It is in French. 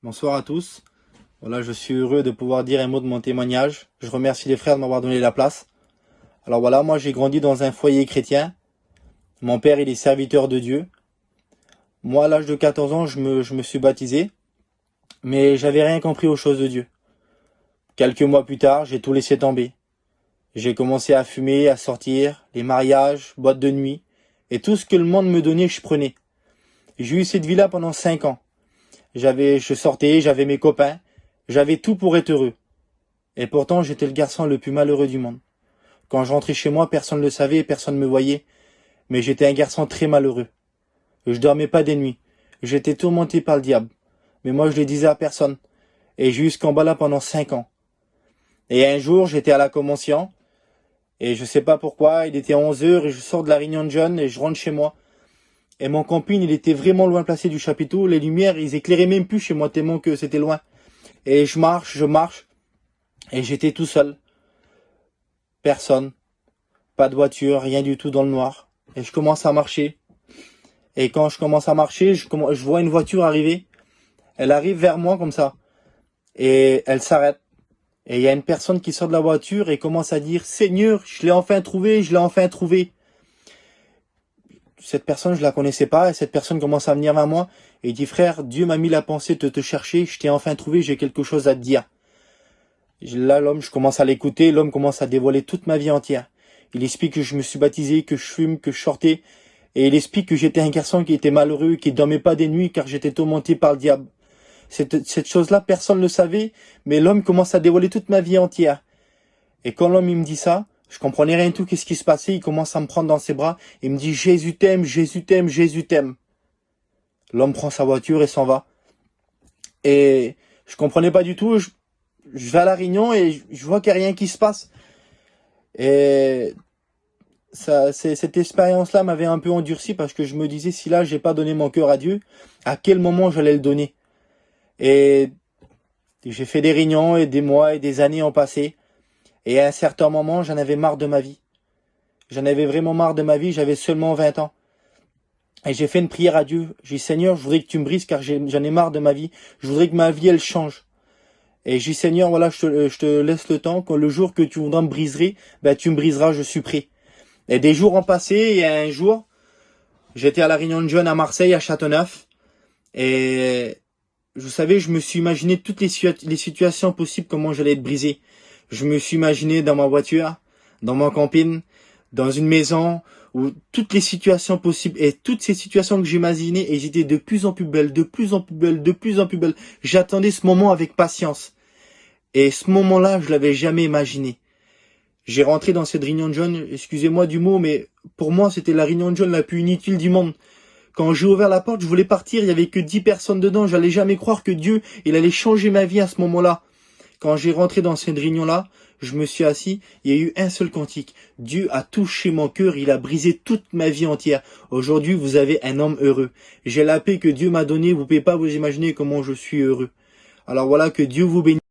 Bonsoir à tous. Voilà, je suis heureux de pouvoir dire un mot de mon témoignage. Je remercie les frères de m'avoir donné la place. Alors voilà, moi j'ai grandi dans un foyer chrétien. Mon père, il est serviteur de Dieu. Moi, à l'âge de 14 ans, je me suis baptisé, mais j'avais rien compris aux choses de Dieu. Quelques mois plus tard, j'ai tout laissé tomber. J'ai commencé à fumer, à sortir, les mariages, boîtes de nuit, et tout ce que le monde me donnait, je prenais. J'ai eu cette vie-là pendant 5 ans. Je sortais, j'avais mes copains, j'avais tout pour être heureux. Et pourtant, j'étais le garçon le plus malheureux du monde. Quand je rentrais chez moi, personne ne le savait et personne ne me voyait. Mais j'étais un garçon très malheureux. Je dormais pas des nuits. J'étais tourmenté par le diable. Mais moi, je le disais à personne. Et j'ai eu ce combat-là pendant 5 ans. Et un jour, j'étais à la Convention. Et je sais pas pourquoi, il était 11 heures et je sors de la réunion de jeunes et je rentre chez moi. Et mon camping, il était vraiment loin placé du chapiteau. Les lumières, ils éclairaient même plus chez moi tellement que c'était loin. Et je marche. Et j'étais tout seul. Personne. Pas de voiture, rien du tout dans le noir. Et je commence à marcher. Et quand je commence à marcher, je vois une voiture arriver. Elle arrive vers moi comme ça. Et elle s'arrête. Et il y a une personne qui sort de la voiture et commence à dire « Seigneur, je l'ai enfin trouvé, je l'ai enfin trouvé ». Cette personne, je la connaissais pas. Et cette personne commence à venir vers moi. Et il dit « Frère, Dieu m'a mis la pensée de te chercher. Je t'ai enfin trouvé, j'ai quelque chose à te dire ». Là, l'homme, je commence à l'écouter. L'homme commence à dévoiler toute ma vie entière. Il explique que je me suis baptisé, que je fume, que je sortais. Et il explique que j'étais un garçon qui était malheureux, qui dormait pas des nuits car j'étais tourmenté par le diable. Cette chose-là, personne ne le savait, mais l'homme commence à dévoiler toute ma vie entière. Et quand l'homme il me dit ça, je comprenais rien du tout qu'est-ce qui se passait. Il commence à me prendre dans ses bras et me dit « Jésus t'aime, Jésus t'aime, Jésus t'aime ». L'homme prend sa voiture et s'en va. Et je comprenais pas du tout. Je vais à la réunion et je vois qu'il n'y a rien qui se passe. Et cette expérience-là m'avait un peu endurci parce que je me disais, si là j'ai pas donné mon cœur à Dieu, à quel moment j'allais le donner? Et j'ai fait des réunions et des mois et des années ont passé. Et à un certain moment, j'en avais marre de ma vie. J'en avais vraiment marre de ma vie, j'avais seulement 20 ans. Et j'ai fait une prière à Dieu. J'ai dit, Seigneur, je voudrais que tu me brises car j'en ai marre de ma vie. Je voudrais que ma vie, elle change. Et j'ai dit, Seigneur, voilà, je te laisse le temps. Quand le jour que tu voudras me briser, ben, tu me briseras, je suis prêt. Et des jours ont passé, et un jour, j'étais à la réunion de jeunes à Marseille, à Châteauneuf. Et, vous savez, je me suis imaginé toutes les situations possibles, comment j'allais être brisé. Je me suis imaginé dans ma voiture, dans mon camping, dans une maison, où toutes les situations possibles, et toutes ces situations que j'imaginais, elles étaient de plus en plus belles, de plus en plus belles, de plus en plus belles. J'attendais ce moment avec patience. Et ce moment-là, je l'avais jamais imaginé. J'ai rentré dans cette réunion de jeunes, excusez-moi du mot, mais pour moi, c'était la réunion de jeunes la plus inutile du monde. Quand j'ai ouvert la porte, je voulais partir, il y avait que 10 personnes dedans, j'allais jamais croire que Dieu, il allait changer ma vie à ce moment-là. Quand j'ai rentré dans cette réunion-là, je me suis assis, il y a eu un seul cantique. Dieu a touché mon cœur, il a brisé toute ma vie entière. Aujourd'hui, vous avez un homme heureux. J'ai la paix que Dieu m'a donnée, vous pouvez pas vous imaginer comment je suis heureux. Alors voilà, que Dieu vous bénisse.